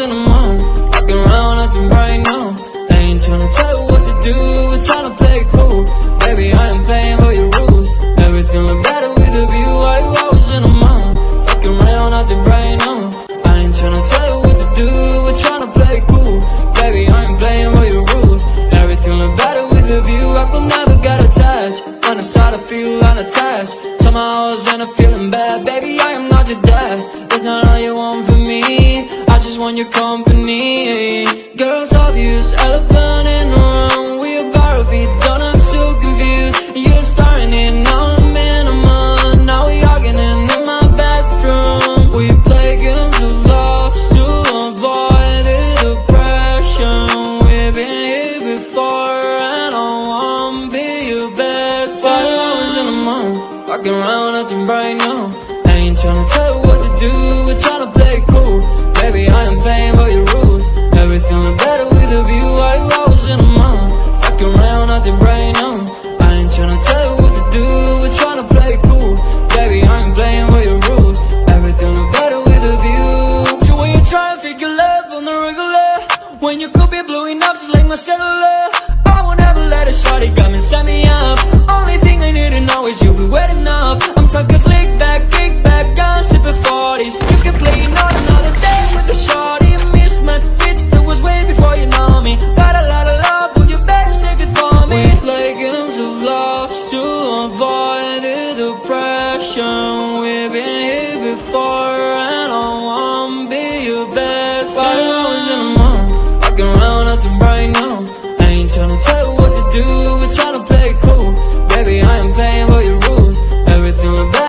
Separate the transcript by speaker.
Speaker 1: in a month, walking around acting right now. I ain't tryna tell you what to do, we're tryna play it cool. Baby, I ain't playing by your rules. Everything look better with a view. 5 hours in a month, walking around acting right now. I ain't tryna tell you what to do, we're tryna play it cool. Baby, I ain't playing by your rules. Everything look better with a view. I could never get attached. When I start to feel unattached, somehow I was in a feeling bad. Baby, I am not your dad. That's not all you want from me. I just want your company. Girls obvious, elephant in the room. We about to be done, I'm so confused. You're starting it, now I'm in a month. Now we arguing in my bedroom. We play games of love to avoid the depression. We've been here before and I wanna be your bed. 5 hours in a month, walking around acting right now. I ain't tryna tell you what to do, we're tryna play it cool. Baby, I ain't playing by your rules. Everything look better with a view. 5 hours in a month, walking around acting right now. I ain't tryna tell you what to do, we're tryna play it cool. Baby, I ain't playing by your rules. Everything look better with a view. So when you try and figure love on the regular, when you could be blowing up just like my cellular, I won't ever let a shawty got me, set me up. Only thing I need to know is you'll be wet enough. I'm talking slick back, kick back, gun sipping 40s. You can play on another day with the shawty. Mismatch fits that was way before you know me. Got a lot of love, well you better save it for me. We play games of love to avoid the depression. We've been here before